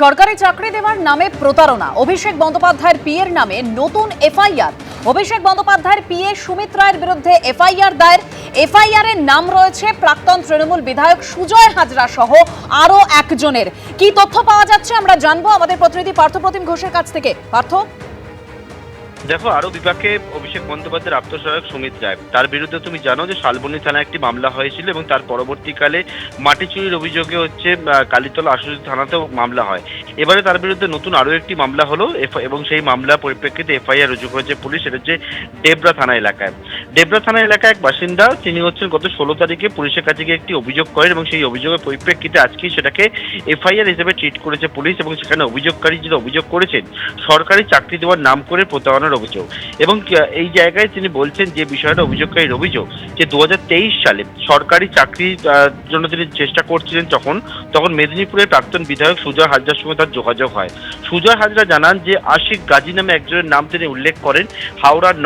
সরকারি চাকরি দেওয়ার নামে প্রতারণা। অভিষেক বন্দ্যোপাধ্যায়ের পিএর নামে নতুন এফআইআর। অভিষেক বন্দ্যোপাধ্যায়ের পিএ সুমিত রায়ের বিরুদ্ধে এফআইআর দায়ের। এফআইআর এর নাম রয়েছে প্রাক্তন তৃণমূল বিধায়ক সুজয় হাজরা সহ আরো একজনের। কি তথ্য পাওয়া যাচ্ছে আমরা জানবো আমাদের প্রতিনিধি পার্থপ্রতিম ঘোষের কাছ থেকে। পার্থ, দেখো, আরো বিভাগে অভিষেক বন্দ্যোপাধ্যায়ের আত্মসহায়ক সুমিত রায়, তার বিরুদ্ধে তুমি জানো যে শালবনী থানায় একটি মামলা হয়েছিল এবং তার পরবর্তীকালে মাটি চুরির অভিযোগে কালীতলা আশুলিশ থানাতেও মামলা হয়। এবারে তার বিরুদ্ধে নতুন আরো একটি মামলা হলো এবং সেই মামলার পরিপ্রেক্ষিতে এফআইআর রুজু করেছে পুলিশ। এটা হচ্ছে ডেবরা থানা এলাকায়। ডেবরা থানা এলাকায় এক বাসিন্দা, তিনি হচ্ছেন গত 16 তারিখে পুলিশের কাছে গিয়ে একটি অভিযোগ করেন এবং সেই অভিযোগের পরিপ্রেক্ষিতে আজকেই সেটাকে এফআইআর হিসেবে ট্রিট করেছে পুলিশ এবং সেখানে অভিযোগকারী যেটা অভিযোগ করেছেন সরকারি চাকরি দেওয়ার নাম করে প্রতারণার অভিযোগ। এবং এই জায়গায় তিনি বলছেন যে বিষয়টা অভিযোগকারীর অভিযোগ যে 2023 সালে সরকারি চাকরির জন্য তিনি চেষ্টা করছিলেন, তখন মেদিনীপুরের প্রাক্তন বিধায়ক সুজয় হাজরার সঙ্গে তার যোগাযোগ হয়। সুজয় হাজরা জানান যে আশিক গাজী নামে একজনের নাম তিনি উল্লেখ করেন, হাওড়ার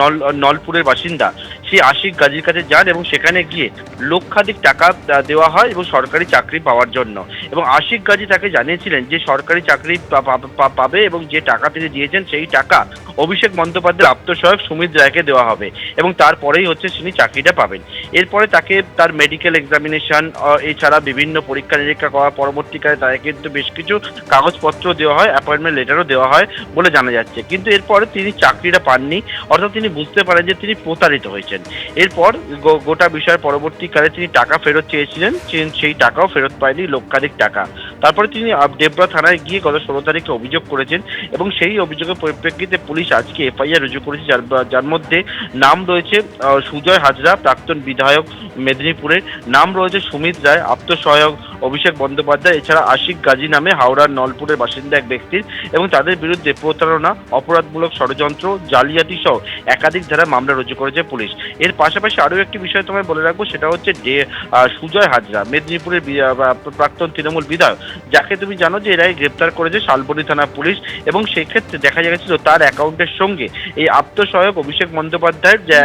নলপুরের বাসিন্দা। সেই আশিক গাজীর কাছে যান এবং সেখানে গিয়ে লক্ষাধিক টাকা দেওয়া হয় এবং সরকারি চাকরি পাওয়ার জন্য। এবং আশিক গাজী তাকে জানিয়েছিলেন যে সরকারি চাকরি পাবে এবং যে টাকা তিনি দিয়েছেন সেই টাকা অভিষেক বন্দ্যোপাধ্যায়ের আত্মসহায়ক সুমিত রায়কে দেওয়া হবে এবং তারপরেই তিনি চাকরিটা পাবেন। এরপরে তাকে তার মেডিকেল এক্সামিনেশন এছাড়া বিভিন্ন পরীক্ষা নিরীক্ষা করার পরবর্তীকালে তাকে কিন্তু বেশ কিছু কাগজপত্র দেওয়া হয়, অ্যাপয়েন্টমেন্ট লেটারও দেওয়া হয় বলে জানা যাচ্ছে। কিন্তু এরপরে তিনি চাকরিটা পাননি, অর্থাৎ তিনি বুঝতে পারেন যে তিনি প্রতারিত হয়েছেন। এরপর গোটা বিষয়ের পরবর্তীকালে তিনি টাকা ফেরত চেয়েছিলেন, সেই টাকাও ফেরত পায়নি, লক্ষাধিক টাকা। তারপরে তিনি ডেবরা থানায় গিয়ে গত 16 তারিখে অভিযোগ করেছেন এবং সেই অভিযোগের পরিপ্রেক্ষিতে পুলিশ আজকে এফআইআর রুজু করেছে, যার মধ্যে নাম রয়েছে সুজয় হাজরা প্রাক্তন বিধায়ক মেদিনীপুরের, নাম রয়েছে সুমিত রায় আত্মসহায়ক অভিষেক বন্দ্যোপাধ্যায়, এছাড়া আশিক গাজী নামে হাওড়ার নলপুরের বাসিন্দা এক ব্যক্তির, এবং তাদের বিরুদ্ধে প্রতারণা, অপরাধমূলক ষড়যন্ত্র, জালিয়াতি সহ একাধিক ধারায় মামলা রুজু করেছে পুলিশ। এর পাশাপাশি আরও একটি বিষয় তোমায় বলে রাখবো, সেটা হচ্ছে সুজয় হাজরা মেদিনীপুরের প্রাক্তন তৃণমূল বিধায়ক, যাকে তুমি জানো যে এর আগে গ্রেপ্তার করেছে শালবনী থানা পুলিশ। এবং সেক্ষেত্রে দেখা গেছিল তার অ্যাকাউন্টের সঙ্গে এই আত্মসহায়ক অভিষেক বন্দ্যোপাধ্যায়ের যে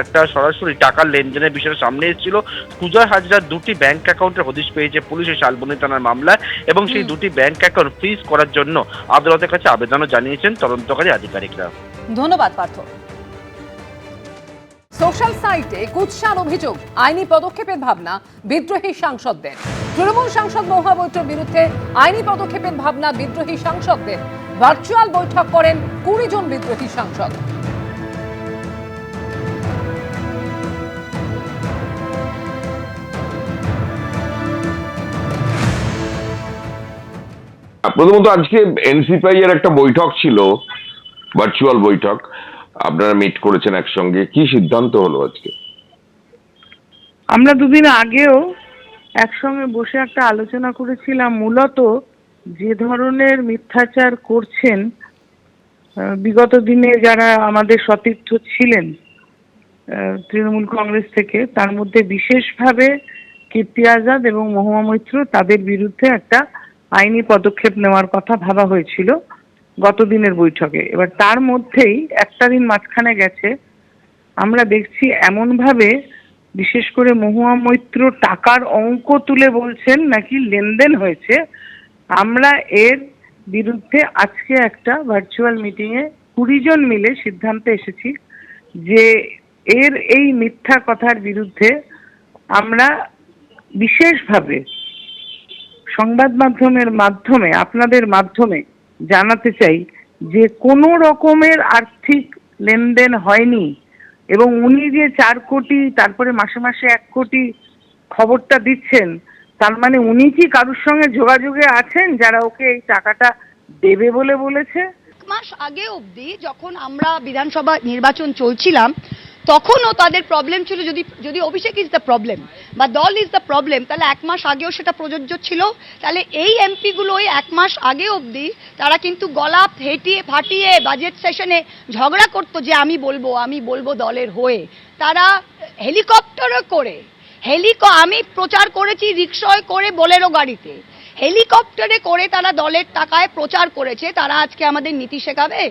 একটা সরাসরি টাকার লেনদেনের বিষয়টা সামনে এসেছিল। সুজয় হাজরার দুটি ব্যাংক অ্যাকাউন্টের হদিশ পেয়েছে পুলিশের শালবনী থানার মামলায় এবং সেই দুটি ব্যাংক অ্যাকাউন্ট ফ্রিজ করার জন্য আদালতের কাছে আবেদনও জানিয়েছেন তদন্তকারী আধিকারিকরা। ধন্যবাদ পার্থ। সোশ্যাল সাইটে কুৎসার অভিযোগ, আইনি পদক্ষেপের ভাবনা বিদ্রোহী সাংসদদের। তৃণমূল সাংসদ মহুয়া মৈত্রের বিরুদ্ধে আইনি পদক্ষেপের ভাবনা বিদ্রোহী সাংসদদের। ভার্চুয়াল বৈঠক করেন 20 জন বিদ্রোহী সাংসদ। প্রথমত আজকে এনসিপিআই এর একটা বৈঠক ছিল, ভার্চুয়াল বৈঠক, আপনারা মিট করেছেন একসঙ্গে, কি সিদ্ধান্ত হলো আজকে? আমরা দুদিন আগেও একসঙ্গে বসে একটা আলোচনা করেছিলাম। মূলত যে ধরনের মিথ্যাচার করছেন বিগত দিনে যারা আমাদের সতীর্থ ছিলেন তৃণমূল কংগ্রেস থেকে, তার মধ্যে বিশেষভাবে কীর্তি আজাদ এবং মহুয়া মৈত্র, তাদের বিরুদ্ধে একটা আইনি পদক্ষেপ নেওয়ার কথা ভাবা হয়েছিল গত দিনের বৈঠকে। এবার তার মধ্যেই একটা দিন মাঝখানে গেছে, আমরা দেখছি এমনভাবে, বিশেষ করে মহুয়া মৈত্র টাকার অঙ্ক তুলে বলছেন নাকি লেনদেন হয়েছে। আমরা এর বিরুদ্ধে আজকে একটা ভার্চুয়াল মিটিংয়ে 20 জন মিলে সিদ্ধান্তে এসেছি যে এর এই মিথ্যা কথার বিরুদ্ধে আমরা বিশেষভাবে সংবাদ মাধ্যমের মাধ্যমে, আপনাদের মাধ্যমে জানাতে চাই যে কোনো রকমের আর্থিক লেনদেন হয়নি। এবং উনি যে 4 কোটি তারপরে মাসে মাসে 1 কোটি খবরটা দিচ্ছেন, তার মানে উনি কি কারোর সঙ্গে যোগাযোগে আছেন যারা ওকে এই টাকাটা দেবে বলে বলেছে? মাস আগে অবধি যখন আমরা বিধানসভা নির্বাচন চলছিলাম তখনও তাদের প্রবলেম ছিল, যদি অভিষেক ইজ দ্য প্রবলেম বা দল ইজ দ্য প্রবলেম, তাহলে 1 মাস আগেও সেটা প্রযোজ্য ছিল। তাহলে এই এমপিগুলো ওই 1 মাস আগে অবধি তারা কিন্তু গলা ফাটিয়ে বাজেট সেশনে ঝগড়া করতো যে আমি বলবো দলের হয়ে। তারা হেলিকপ্টারে করে আমি প্রচার করেছি, রিক্সায় করে, বোলেরো গাড়িতে, হেলিকপ্টারে করে তারা দলের টাকায় প্রচার করেছে। তারা আজকে আমাদের নীতি শেখাবে?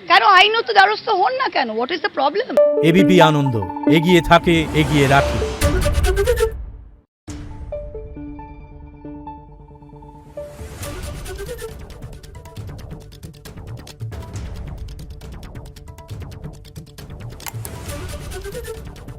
কেন আইনত দ্বারস্থ হন না কেন? What is the problem? ABP Ananda, এগিয়ে থাকে, এগিয়ে রাখে। নিউজ।